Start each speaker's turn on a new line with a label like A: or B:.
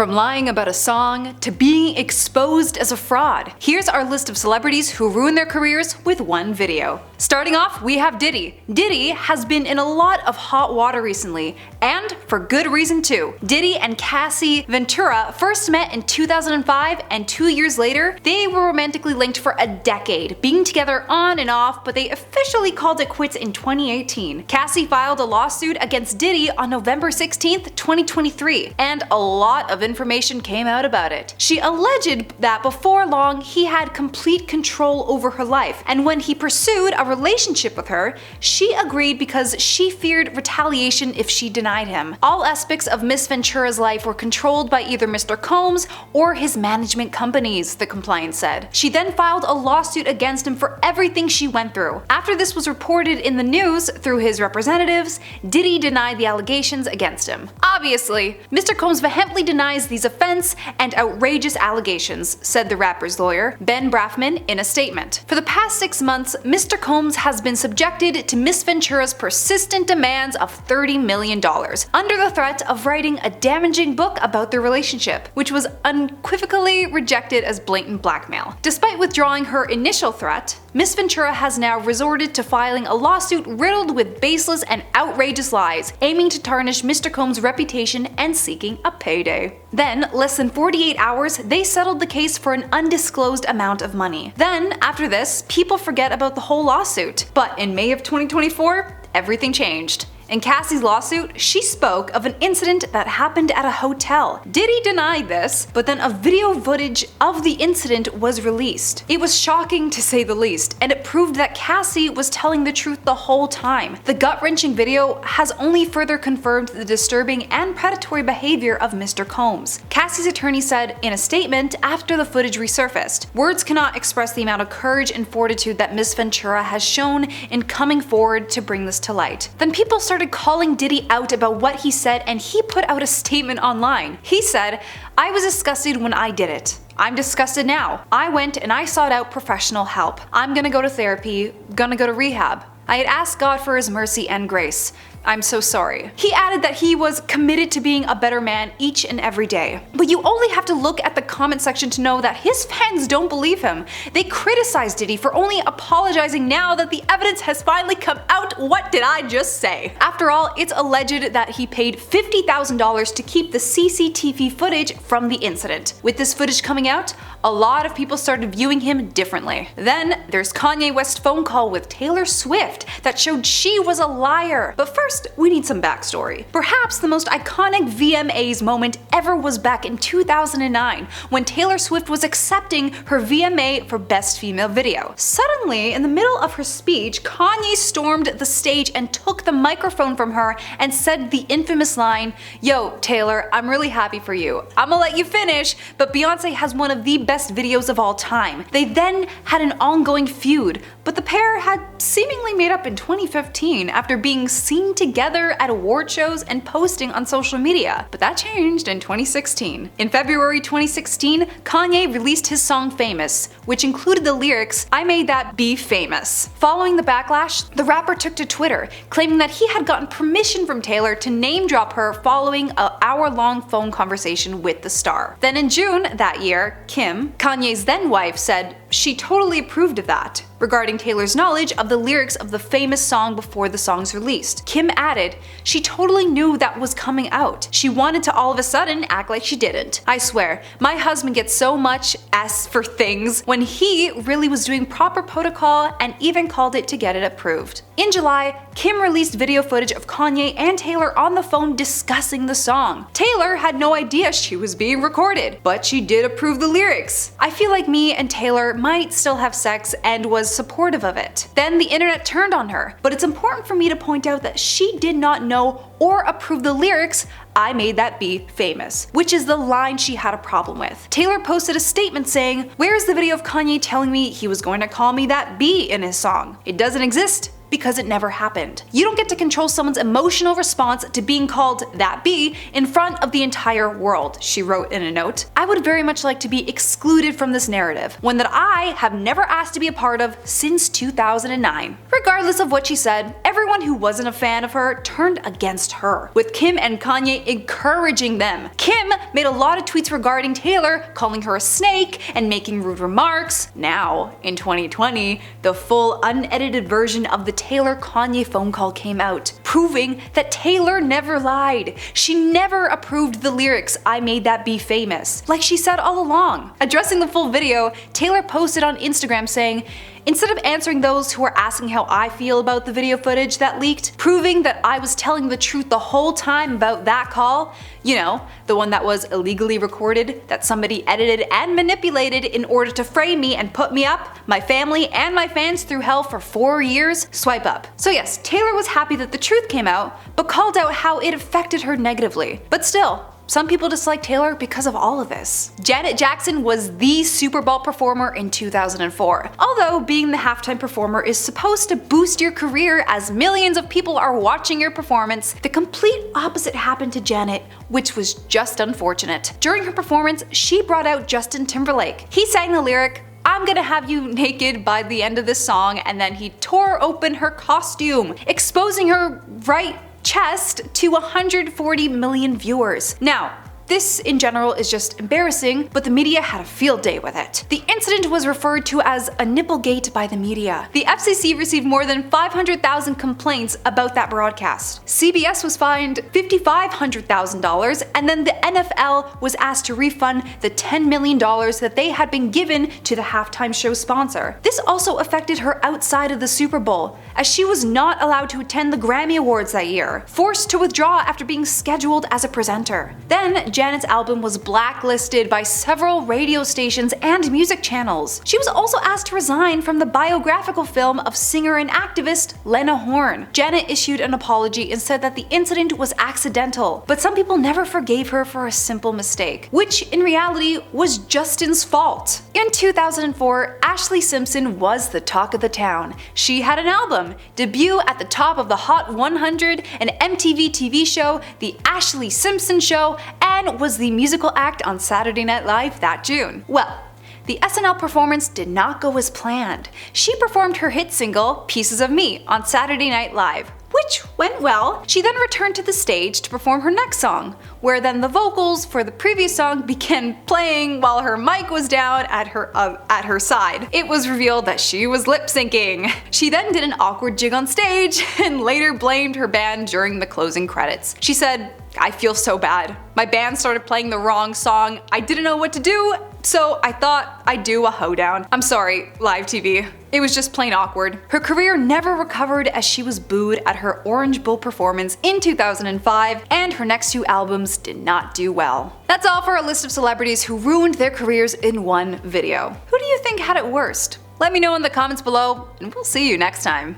A: From lying about a song to being exposed as a fraud. Here's our list of celebrities who ruined their careers with one video. Starting off, we have Diddy. Diddy has been in a lot of hot water recently, and for good reason too. Diddy and Cassie Ventura first met in 2005, and 2 years later, they were romantically linked for a decade, being together on and off, but they officially called it quits in 2018. Cassie filed a lawsuit against Diddy on November 16th, 2023, and a lot of information came out about it. She alleged that before long, he had complete control over her life, and when he pursued a relationship with her, she agreed because she feared retaliation if she denied him. All aspects of Miss Ventura's life were controlled by either Mr. Combs or his management companies, the complaint said. She then filed a lawsuit against him for everything she went through. After this was reported in the news through his representatives, Diddy denied the allegations against him. Obviously, Mr. Combs vehemently denies these offense and outrageous allegations, said the rapper's lawyer, Ben Brafman, in a statement. For the past 6 months, Mr. Combs has been subjected to Miss Ventura's persistent demands of $30 million, under the threat of writing a damaging book about their relationship, which was unequivocally rejected as blatant blackmail. Despite withdrawing her initial threat, Miss Ventura has now resorted to filing a lawsuit riddled with baseless and outrageous lies, aiming to tarnish Mr. Combs' reputation and seeking a payday. Then, less than 48 hours, they settled the case for an undisclosed amount of money. Then, after this, people forget about the whole lawsuit. But in May of 2024, everything changed. In Cassie's lawsuit, she spoke of an incident that happened at a hotel. Diddy denied this, but then a video footage of the incident was released. It was shocking to say the least, and it proved that Cassie was telling the truth the whole time. The gut-wrenching video has only further confirmed the disturbing and predatory behavior of Mr. Combs. Cassie's attorney said in a statement after the footage resurfaced, "Words cannot express the amount of courage and fortitude that Miss Ventura has shown in coming forward to bring this to light." Then people started calling Diddy out about what he said, and he put out a statement online. He said, "I was disgusted when I did it. I'm disgusted now. I went and I sought out professional help. I'm gonna go to therapy, gonna go to rehab. I had asked God for his mercy and grace. I'm so sorry." He added that he was committed to being a better man each and every day. But you only have to look at the comment section to know that his fans don't believe him. They criticize Diddy for only apologizing now that the evidence has finally come out. What did I just say? After all, it's alleged that he paid $50,000 to keep the CCTV footage from the incident. With this footage coming out, a lot of people started viewing him differently. Then there's Kanye West's phone call with Taylor Swift that showed she was a liar. But first, we need some backstory. Perhaps the most iconic VMAs moment ever was back in 2009 when Taylor Swift was accepting her VMA for Best Female Video. Suddenly, in the middle of her speech, Kanye stormed the stage and took the microphone from her and said the infamous line, "Yo, Taylor, I'm really happy for you. I'ma let you finish, but Beyonce has one of the best videos of all time." They then had an ongoing feud, but the pair had seemingly made up in 2015 after being seen together at award shows and posting on social media. But that changed in 2016. In February 2016, Kanye released his song Famous, which included the lyrics, "I made that be famous." Following the backlash, the rapper took to Twitter, claiming that he had gotten permission from Taylor to name drop her following an hour-long phone conversation with the star. Then in June that year, Kim, Kanye's then wife, said she totally approved of that, regarding Taylor's knowledge of the lyrics of the famous song before the song's released. Kim added, "She totally knew that was coming out. She wanted to all of a sudden act like she didn't. I swear, my husband gets so much S for things when he really was doing proper protocol and even called it to get it approved." In July, Kim released video footage of Kanye and Taylor on the phone discussing the song. Taylor had no idea she was being recorded, but she did approve the lyrics. "I feel like me and Taylor might still have sex and was supportive of it." Then the internet turned on her, but it's important for me to point out that she did not know or approve the lyrics, "I made that be famous," which is the line she had a problem with. Taylor posted a statement saying, "Where is the video of Kanye telling me he was going to call me that B in his song? It doesn't exist." Because it never happened. You don't get to control someone's emotional response to being called that B in front of the entire world, she wrote in a note. "I would very much like to be excluded from this narrative, one that I have never asked to be a part of since 2009. Regardless of what she said, everyone everyone who wasn't a fan of her turned against her, with Kim and Kanye encouraging them. Kim made a lot of tweets regarding Taylor, calling her a snake and making rude remarks. Now, in 2020, the full unedited version of the Taylor-Kanye phone call came out, proving that Taylor never lied. She never approved the lyrics "I made that be famous," like she said all along. Addressing the full video, Taylor posted on Instagram saying, "Instead of answering those who are asking how I feel about the video footage that leaked, proving that I was telling the truth the whole time about that call, you know, the one that was illegally recorded, that somebody edited and manipulated in order to frame me and put me up, my family, and my fans through hell for 4 years, swipe up." So yes, Taylor was happy that the truth came out, but called out how it affected her negatively. But still, some people dislike Taylor because of all of this. Janet Jackson was the Super Bowl performer in 2004. Although being the halftime performer is supposed to boost your career as millions of people are watching your performance, the complete opposite happened to Janet, which was just unfortunate. During her performance, she brought out Justin Timberlake. He sang the lyric, "I'm gonna have you naked by the end of this song," and then he tore open her costume, exposing her right chest to 140 million viewers. Now, this in general is just embarrassing, but the media had a field day with it. The incident was referred to as a nipplegate by the media. The FCC received more than 500,000 complaints about that broadcast. CBS was fined $5,500,000, and then the NFL was asked to refund the $10 million that they had been given to the halftime show sponsor. This also affected her outside of the Super Bowl, as she was not allowed to attend the Grammy Awards that year, forced to withdraw after being scheduled as a presenter. Then Janet's album was blacklisted by several radio stations and music channels. She was also asked to resign from the biographical film of singer and activist Lena Horne. Janet issued an apology and said that the incident was accidental, but some people never forgave her for a simple mistake, which in reality was Justin's fault. In 2004, Ashlee Simpson was the talk of the town. She had an album, debut at the top of the Hot 100, an MTV TV show, The Ashlee Simpson Show, and was the musical act on Saturday Night Live that June. Well, the SNL performance did not go as planned. She performed her hit single, Pieces of Me, on Saturday Night Live, which went well. She then returned to the stage to perform her next song, where then the vocals for the previous song began playing while her mic was down at her side. It was revealed that she was lip syncing. She then did an awkward jig on stage and later blamed her band during the closing credits. She said, "I feel so bad. My band started playing the wrong song. I didn't know what to do, so I thought I'd do a hoedown. I'm sorry, live TV. It was just plain awkward." Her career never recovered as she was booed at her Orange Bowl performance in 2005, and her next 2 albums did not do well. That's all for our list of celebrities who ruined their careers in one video. Who do you think had it worst? Let me know in the comments below, and we'll see you next time.